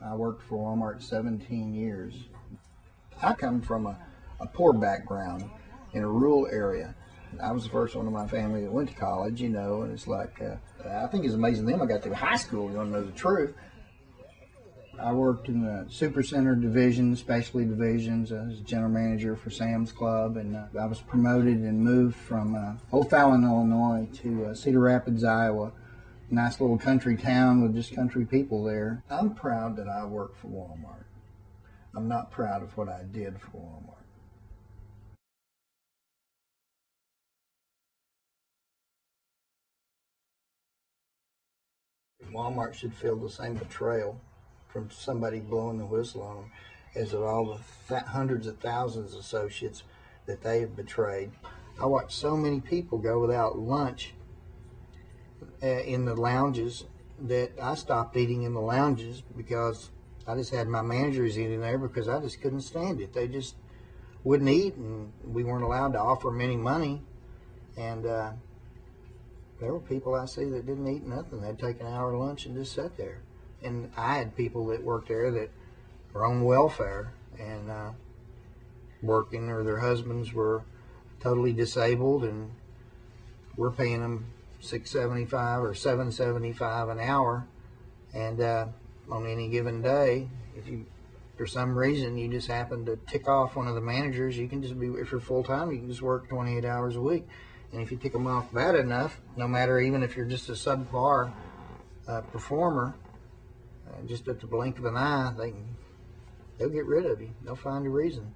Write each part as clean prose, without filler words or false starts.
I worked for Wal Mart 17 years. I come from a poor background in a rural area. I was the first one in my family that went to college, you know, and it's like, I think it's amazing them I got through high school, you want to know the truth. I worked in the supercenter division, specialty divisions, as general manager for Sam's Club, and I was promoted and moved from O'Fallon, Illinois to Cedar Rapids, Iowa. Nice little country town with just country people there. I'm proud that I work for Wal Mart. I'm not proud of what I did for Wal Mart. Walmart should feel the same betrayal from somebody blowing the whistle on them as of all the hundreds of thousands of associates that they have betrayed. I watched so many people go without lunch in the lounges that I stopped eating in the lounges because I just had my managers eating there because I just couldn't stand it. They just wouldn't eat, and we weren't allowed to offer them any money. And there were people I see that didn't eat nothing. They'd take an hour lunch and just sit there. And I had people that worked there that were on welfare and working, or their husbands were totally disabled, and we're paying them $6.75 or $7.75 an hour. And on any given day, if you, for some reason, you just happen to tick off one of the managers, you can just be, if you're full time, you can just work 28 hours a week. And if you tick them off bad enough, no matter, even if you're just a subpar performer, just at the blink of an eye, they'll get rid of you. They'll find a reason.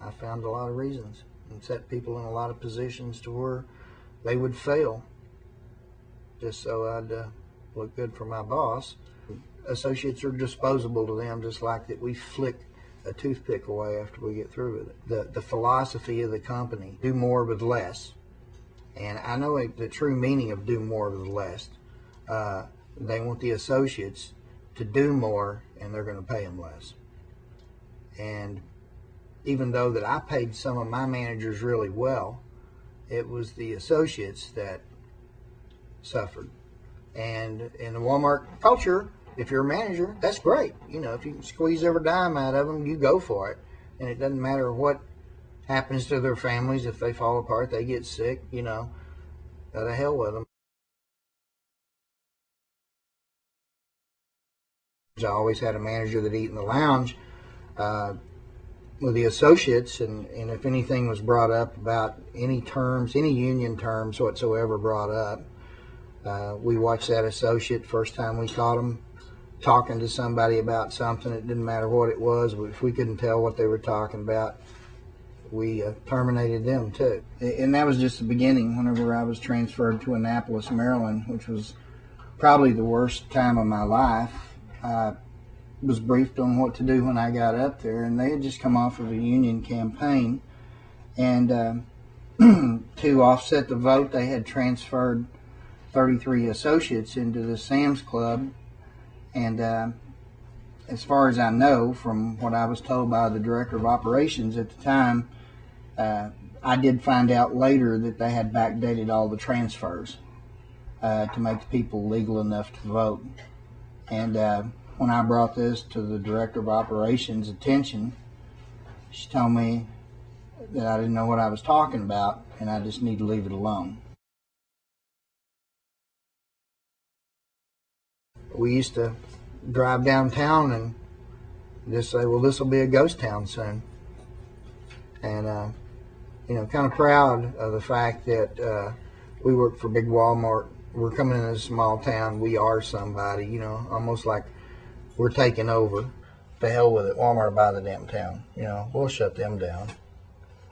I found a lot of reasons and set people in a lot of positions to where they would fail just so I'd look good for my boss. Associates are disposable to them, just like that we flick a toothpick away after we get through with it. The philosophy of the company, do more with less. And I know the true meaning of do more with less. They want the associates to do more, and they're going to pay them less. And even though that I paid some of my managers really well, it was the associates that suffered. And in the Walmart culture, if you're a manager, that's great. You know, if you can squeeze every dime out of them, you go for it. And it doesn't matter what happens to their families. If they fall apart, they get sick, you know, to hell with them. I always had a manager that eat in the lounge with the associates, and if anything was brought up about any terms, any union terms whatsoever brought up, we watched that associate. First time we caught them talking to somebody about something, it didn't matter what it was, but if we couldn't tell what they were talking about, we terminated them too. And that was just the beginning. Whenever I was transferred to Annapolis, Maryland, which was probably the worst time of my life, I was briefed on what to do when I got up there, and they had just come off of a union campaign, and to offset the vote, they had transferred 33 associates into the Sam's Club. And as far as I know, from what I was told by the director of operations at the time, I did find out later that they had backdated all the transfers to make the people legal enough to vote. And when I brought this to the director of operations' attention, she told me that I didn't know what I was talking about, and I just need to leave it alone. We used to drive downtown and just say, well, this will be a ghost town soon. And, you know, kind of proud of the fact that we work for big Walmart. We're coming in a small town. We are somebody, you know, almost like we're taking over. To hell with it. Walmart buy the damn town. You know, we'll shut them down.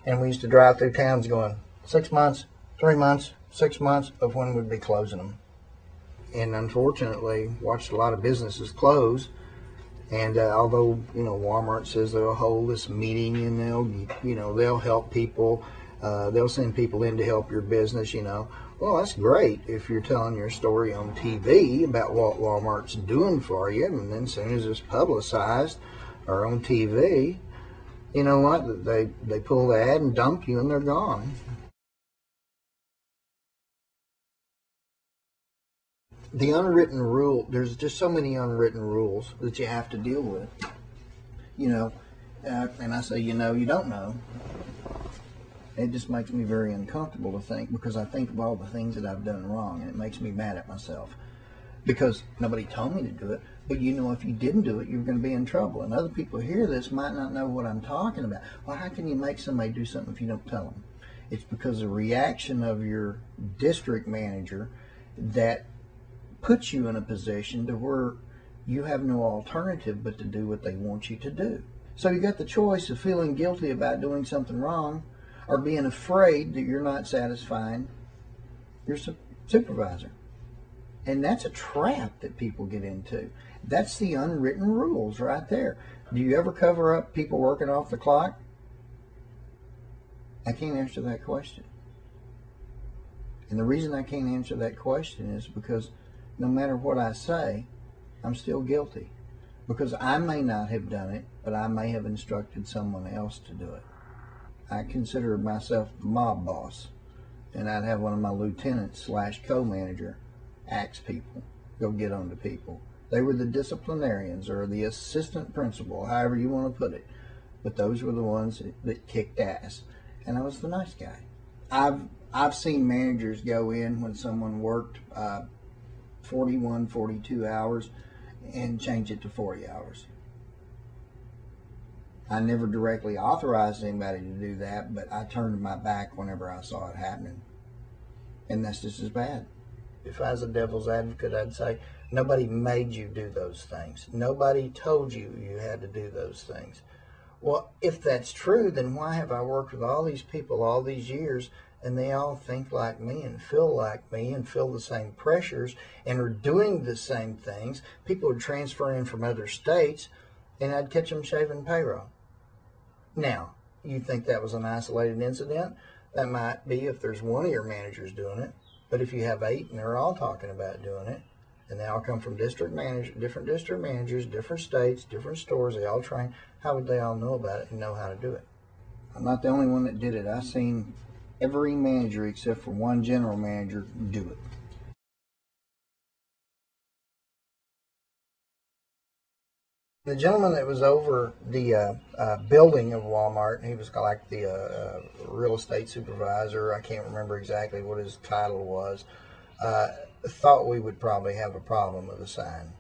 And we used to drive through towns going 6 months, 3 months, 6 months of when we'd be closing them. And unfortunately, watched a lot of businesses close. And although, you know, Walmart says they'll hold this meeting and they'll help people, they'll send people in to help your business, you know. Well, that's great if you're telling your story on TV about what Walmart's doing for you, and then as soon as it's publicized or on TV, you know what, they pull the ad and dump you and they're gone. The unwritten rule, there's just so many unwritten rules that you have to deal with. You know, and I say, you know, you don't know. It just makes me very uncomfortable to think, because I think of all the things that I've done wrong, and it makes me mad at myself because nobody told me to do it. But you know, if you didn't do it, you're going to be in trouble. And other people who hear this might not know what I'm talking about. Well, how can you make somebody do something if you don't tell them? It's because the reaction of your district manager that puts you in a position to where you have no alternative but to do what they want you to do. So you got the choice of feeling guilty about doing something wrong, or being afraid that you're not satisfying your supervisor. And that's a trap that people get into. That's the unwritten rules right there. Do you ever cover up people working off the clock? I can't answer that question. And the reason I can't answer that question is because no matter what I say, I'm still guilty. Because I may not have done it, but I may have instructed someone else to do it. I consider myself the mob boss, and I'd have one of my lieutenants / co-manager ask people, go get on to people. They were the disciplinarians or the assistant principal, however you want to put it. But those were the ones that kicked ass, and I was the nice guy. I've seen managers go in when someone worked 41, 42 hours and change it to 40 hours. I never directly authorized anybody to do that, but I turned my back whenever I saw it happening. And that's just as bad. If I was a devil's advocate, I'd say nobody made you do those things. Nobody told you you had to do those things. Well, if that's true, then why have I worked with all these people all these years, and they all think like me and feel like me and feel the same pressures and are doing the same things? People are transferring from other states, and I'd catch them shaving payroll. Now, you think that was an isolated incident? That might be if there's one of your managers doing it. But if you have 8 and they're all talking about doing it, and they all come from different district managers, different states, different stores, they all train, how would they all know about it and know how to do it? I'm not the only one that did it. I've seen every manager except for one general manager do it. The gentleman that was over the building of Walmart, he was like the real estate supervisor. I can't remember exactly what his title was. Thought we would probably have a problem with a sign.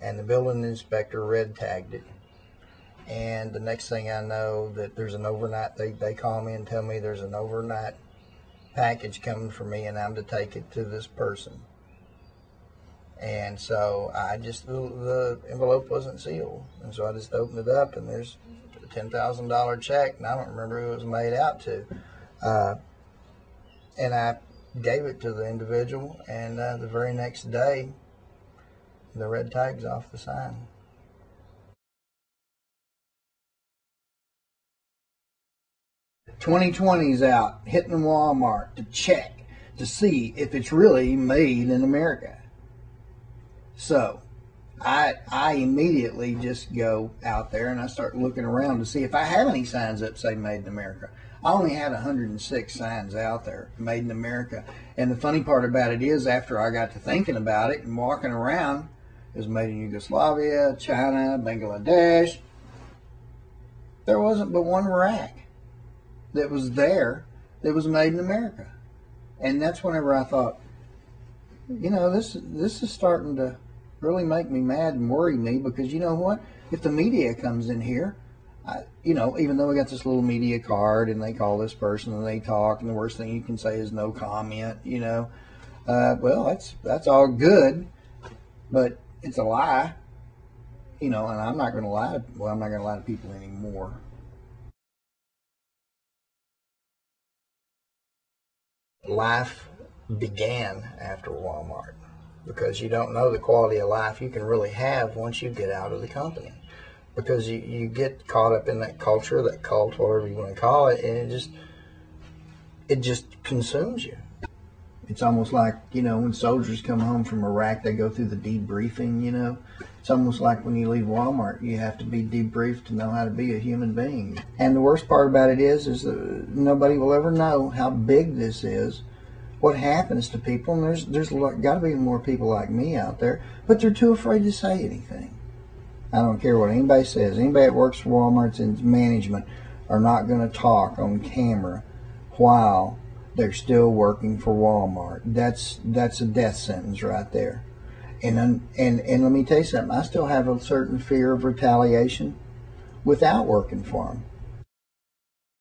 And the building inspector red tagged it. And the next thing I know, that there's an overnight, they call me and tell me there's an overnight package coming for me and I'm to take it to this person. And so I just, the envelope wasn't sealed. And so I just opened it up and there's a $10,000 check, and I don't remember who it was made out to. And I gave it to the individual, and the very next day, the red tag's off the sign. "2020's out, hitting Walmart to check to see if it's really made in America." So I immediately just go out there and I start looking around to see if I have any signs that say Made in America. I only had 106 signs out there, Made in America. And the funny part about it is, after I got to thinking about it and walking around, it was made in Yugoslavia, China, Bangladesh. There wasn't but one rack that was there that was Made in America. And that's whenever I thought, you know, this is starting to really make me mad and worry me, because you know what? If the media comes in here, you know, even though we got this little media card and they call this person and they talk, and the worst thing you can say is no comment, you know, well, that's all good, but it's a lie, you know, and I'm not going to lie. Well, I'm not going to lie to people anymore. Life began after Walmart, because you don't know the quality of life you can really have once you get out of the company, because you get caught up in that culture, that cult, whatever you want to call it, and it just consumes you. It's almost like, you know, when soldiers come home from Iraq, they go through the debriefing, you know. It's almost like when you leave Walmart, you have to be debriefed to know how to be a human being. And the worst part about it is that nobody will ever know how big this is what happens to people, and there's got to be more people like me out there, but they're too afraid to say anything. I don't care what anybody says. Anybody that works for Walmart's in management are not going to talk on camera while they're still working for Walmart. That's a death sentence right there. And let me tell you something. I still have a certain fear of retaliation without working for them.